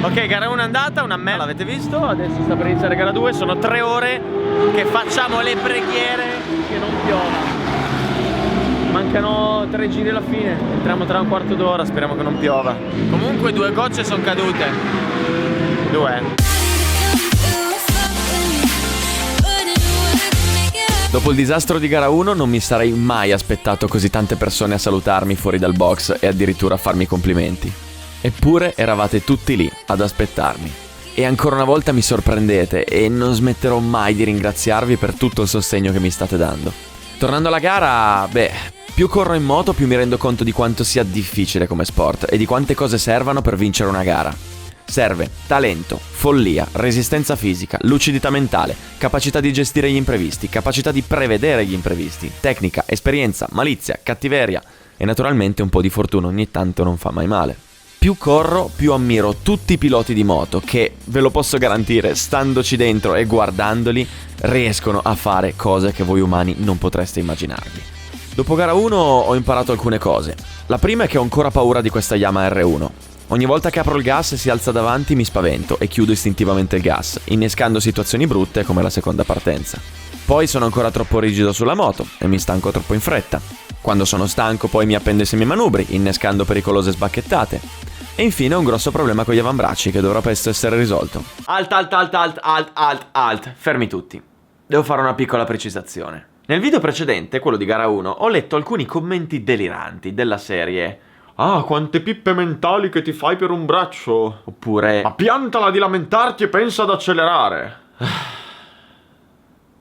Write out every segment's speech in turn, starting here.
Ok, gara 1 è andata, una merda, l'avete visto? Adesso sta per iniziare gara 2, sono 3 ore che facciamo le preghiere che non piova. Mancano 3 giri alla fine, entriamo tra un quarto d'ora, speriamo che non piova. Comunque 2 gocce sono cadute. 2. Dopo il disastro di gara 1 non mi sarei mai aspettato così tante persone a salutarmi fuori dal box e addirittura a farmi complimenti. Eppure eravate tutti lì ad aspettarmi. E ancora una volta mi sorprendete e non smetterò mai di ringraziarvi per tutto il sostegno che mi state dando. Tornando alla gara, più corro in moto più mi rendo conto di quanto sia difficile come sport e di quante cose servano per vincere una gara. Serve talento, follia, resistenza fisica, lucidità mentale, capacità di gestire gli imprevisti, capacità di prevedere gli imprevisti, tecnica, esperienza, malizia, cattiveria e naturalmente un po' di fortuna ogni tanto non fa mai male. Più corro, più ammiro tutti i piloti di moto che, ve lo posso garantire, standoci dentro e guardandoli, riescono a fare cose che voi umani non potreste immaginarvi. Dopo gara 1 ho imparato alcune cose. La prima è che ho ancora paura di questa Yamaha R1. Ogni volta che apro il gas e si alza davanti mi spavento e chiudo istintivamente il gas, innescando situazioni brutte come la seconda partenza. Poi sono ancora troppo rigido sulla moto e mi stanco troppo in fretta. Quando sono stanco poi mi appendo ai semimanubri, innescando pericolose sbacchettate. E infine ho un grosso problema con gli avambracci che dovrà presto essere risolto. Alt. Fermi tutti. Devo fare una piccola precisazione. Nel video precedente, quello di gara 1, ho letto alcuni commenti deliranti della serie: ah, quante pippe mentali che ti fai per un braccio. Oppure: ma piantala di lamentarti e pensa ad accelerare.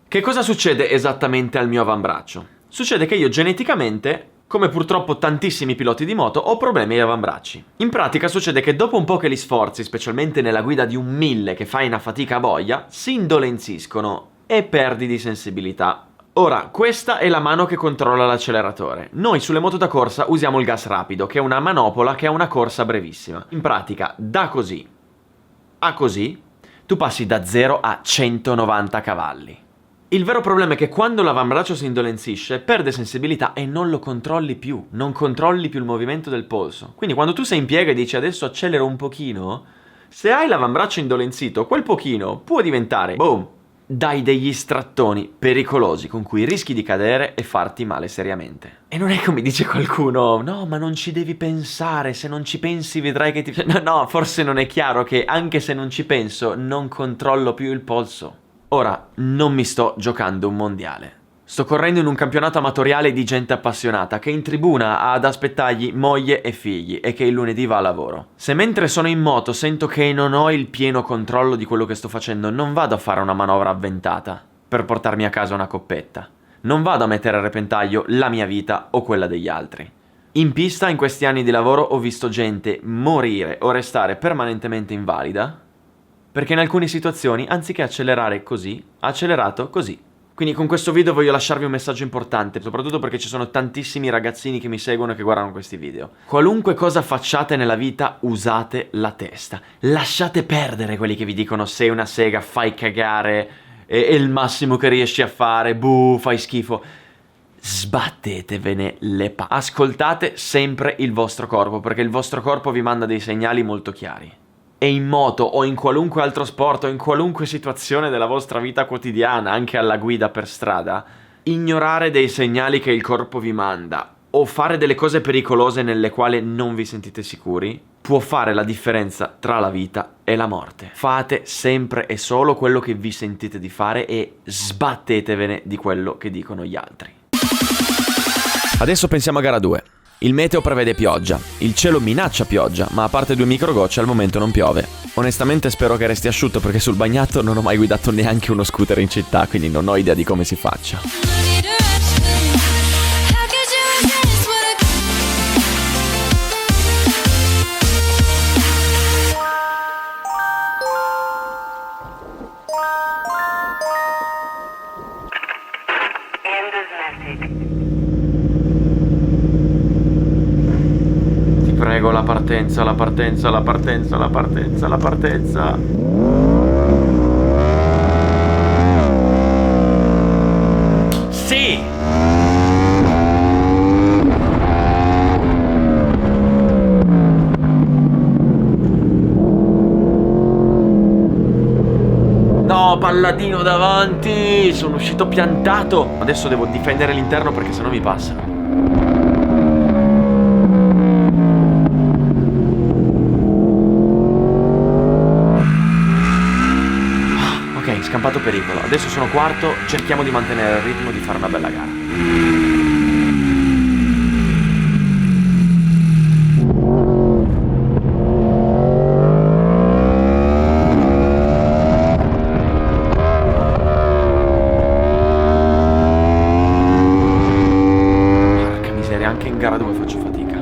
Che cosa succede esattamente al mio avambraccio? Succede che io geneticamente, come purtroppo tantissimi piloti di moto, ho problemi agli avambracci. In pratica succede che dopo un po' che li sforzi, specialmente nella guida di un 1000 che fai una fatica a boia, si indolenziscono e perdi di sensibilità. Ora, questa è la mano che controlla l'acceleratore. Noi sulle moto da corsa usiamo il gas rapido, che è una manopola che ha una corsa brevissima. In pratica, da così a così, tu passi da 0 a 190 cavalli. Il vero problema è che quando l'avambraccio si indolenzisce, perde sensibilità e non lo controlli più. Non controlli più il movimento del polso. Quindi quando tu sei in piega e dici adesso accelero un pochino, se hai l'avambraccio indolenzito, quel pochino può diventare, boom, dai degli strattoni pericolosi con cui rischi di cadere e farti male seriamente. E non è come dice qualcuno: no, ma non ci devi pensare, se non ci pensi vedrai che ti... No, forse non è chiaro che anche se non ci penso non controllo più il polso. Ora, non mi sto giocando un mondiale. Sto correndo in un campionato amatoriale di gente appassionata che in tribuna ha ad aspettargli moglie e figli e che il lunedì va a lavoro. Se mentre sono in moto sento che non ho il pieno controllo di quello che sto facendo, non vado a fare una manovra avventata per portarmi a casa una coppetta. Non vado a mettere a repentaglio la mia vita o quella degli altri. In pista, in questi anni di lavoro, ho visto gente morire o restare permanentemente invalida perché in alcune situazioni, anziché accelerare così, ha accelerato così. Quindi con questo video voglio lasciarvi un messaggio importante, soprattutto perché ci sono tantissimi ragazzini che mi seguono e che guardano questi video. Qualunque cosa facciate nella vita, usate la testa. Lasciate perdere quelli che vi dicono sei una sega, fai cagare, è il massimo che riesci a fare, buh, fai schifo. Sbattetevene le palle. Ascoltate sempre il vostro corpo, perché il vostro corpo vi manda dei segnali molto chiari. E in moto o in qualunque altro sport o in qualunque situazione della vostra vita quotidiana, anche alla guida per strada, ignorare dei segnali che il corpo vi manda o fare delle cose pericolose nelle quali non vi sentite sicuri può fare la differenza tra la vita e la morte. Fate sempre e solo quello che vi sentite di fare e sbattetevene di quello che dicono gli altri. Adesso pensiamo a gara 2. Il meteo prevede pioggia, il cielo minaccia pioggia, ma a parte 2 microgocce al momento non piove. Onestamente spero che resti asciutto perché sul bagnato non ho mai guidato neanche uno scooter in città, quindi non ho idea di come si faccia. Prego, la partenza. Sì! palladino davanti! Sono uscito piantato! Adesso devo difendere l'interno perché sennò mi passano. Ok, scampato pericolo. Adesso sono quarto, cerchiamo di mantenere il ritmo, di fare una bella gara. Anche in gara dove faccio fatica.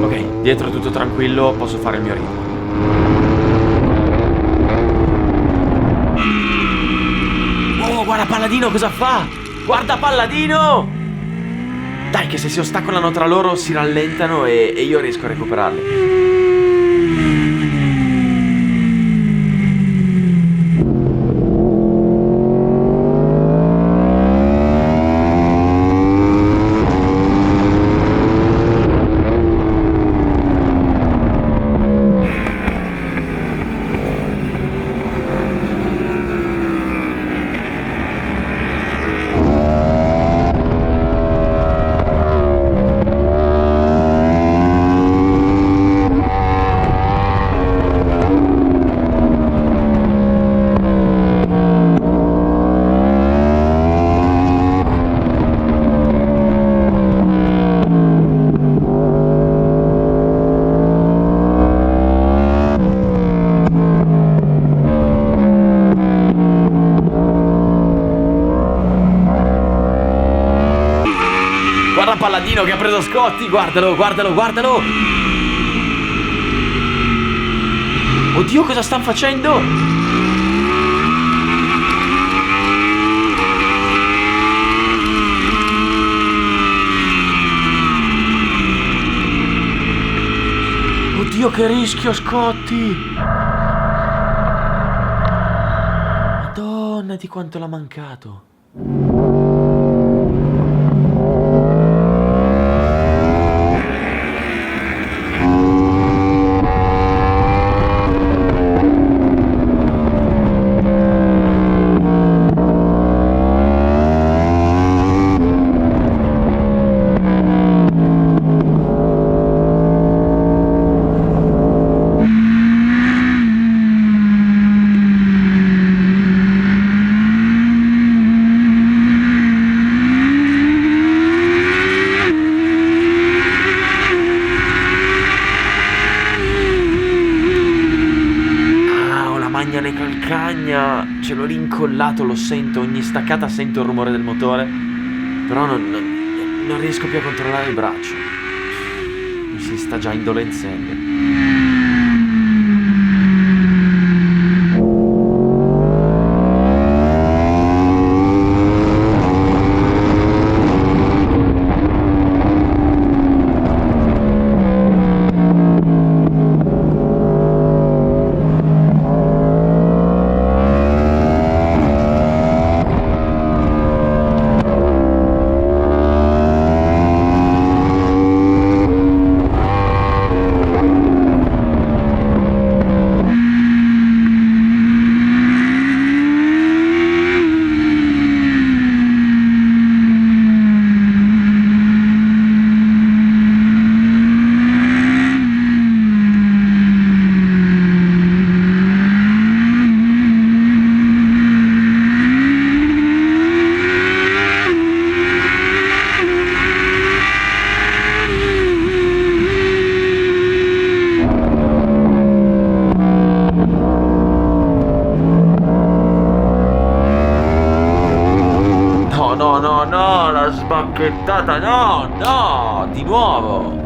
Ok, dietro è tutto tranquillo, posso fare il mio ritmo. Guarda Palladino cosa fa! Guarda Palladino! Dai che se si ostacolano tra loro si rallentano e io riesco a recuperarli. Guarda Palladino che ha preso Scotti, guardalo, guardalo, guardalo! Oddio, cosa stanno facendo? Oddio, che rischio, Scotti! Madonna, di quanto l'ha mancato! Magnane calcagna, ce l'ho rincollato, lo sento, ogni staccata sento il rumore del motore, però non riesco più a controllare il braccio, mi si sta già indolenzendo. No, la sbacchettata, no, di nuovo.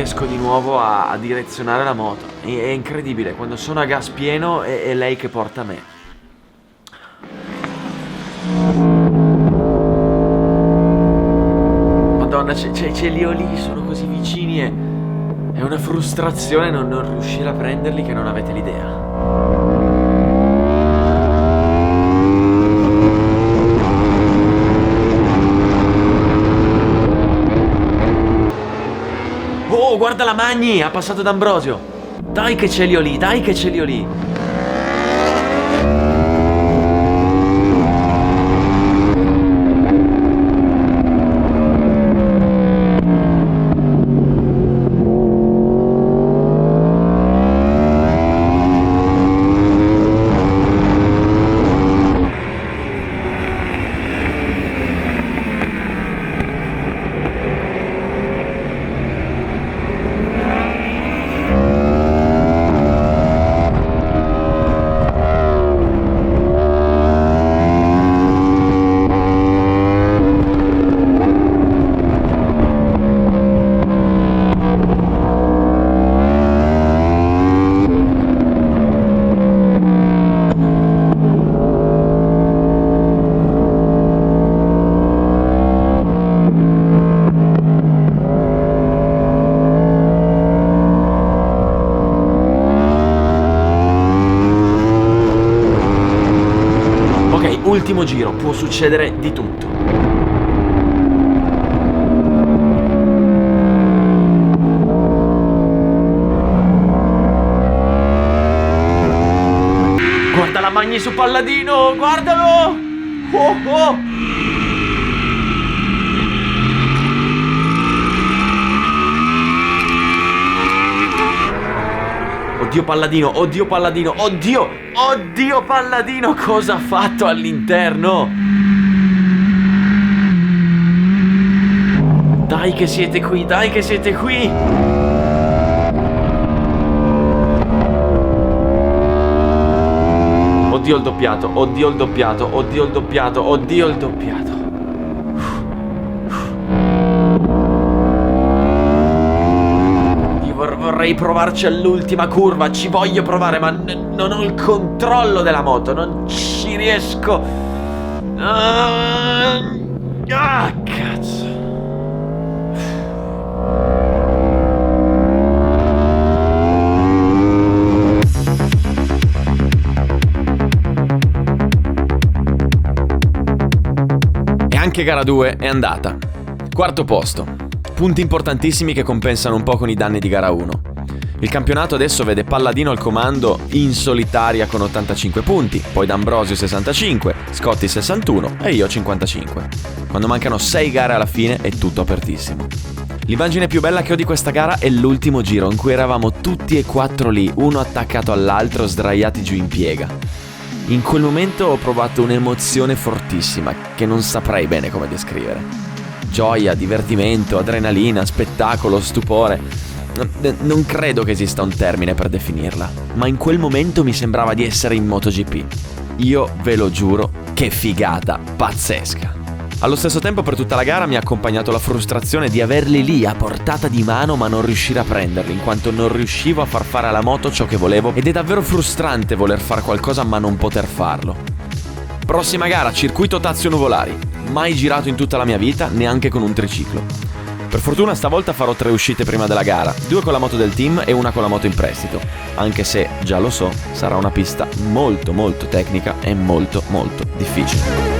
riesco di nuovo a direzionare la moto. È incredibile, quando sono a gas pieno è lei che porta me. Madonna, ce li ho lì, sono così vicini e è una frustrazione non riuscire a prenderli che non avete l'idea. Oh, guarda la Magni, ha passato D'Ambrosio. Dai che ce li ho lì, dai che ce li ho lì. Ultimo giro, può succedere di tutto. Guarda la Magni su Palladino, guardalo! Oh oh! Oddio Palladino, oddio Palladino, oddio! Oddio Palladino, cosa ha fatto all'interno? Dai che siete qui, dai che siete qui! Oddio il doppiato, oddio il doppiato, oddio il doppiato, oddio il doppiato. Vorrei provarci all'ultima curva, ci voglio provare, ma non ho il controllo della moto, non ci riesco. Cazzo. E anche gara 2 è andata. Quarto posto. Punti importantissimi che compensano un po' con i danni di gara 1. Il campionato adesso vede Palladino al comando in solitaria con 85 punti, poi D'Ambrosio 65, Scotti 61 e io 55. Quando mancano 6 gare alla fine è tutto apertissimo. L'immagine più bella che ho di questa gara è l'ultimo giro in cui eravamo tutti e 4 lì, uno attaccato all'altro, sdraiati giù in piega. In quel momento ho provato un'emozione fortissima che non saprei bene come descrivere. Gioia, divertimento, adrenalina, spettacolo, stupore. Non credo che esista un termine per definirla, ma in quel momento mi sembrava di essere in MotoGP. Io ve lo giuro, che figata pazzesca. Allo stesso tempo per tutta la gara mi ha accompagnato la frustrazione di averli lì a portata di mano ma non riuscire a prenderli, in quanto non riuscivo a far fare alla moto ciò che volevo ed è davvero frustrante voler fare qualcosa ma non poter farlo. Prossima gara, circuito Tazio Nuvolari. Mai girato in tutta la mia vita, neanche con un triciclo. Per fortuna stavolta farò 3 uscite prima della gara, 2 con la moto del team e 1 con la moto in prestito, anche se, già lo so, sarà una pista molto tecnica e molto difficile.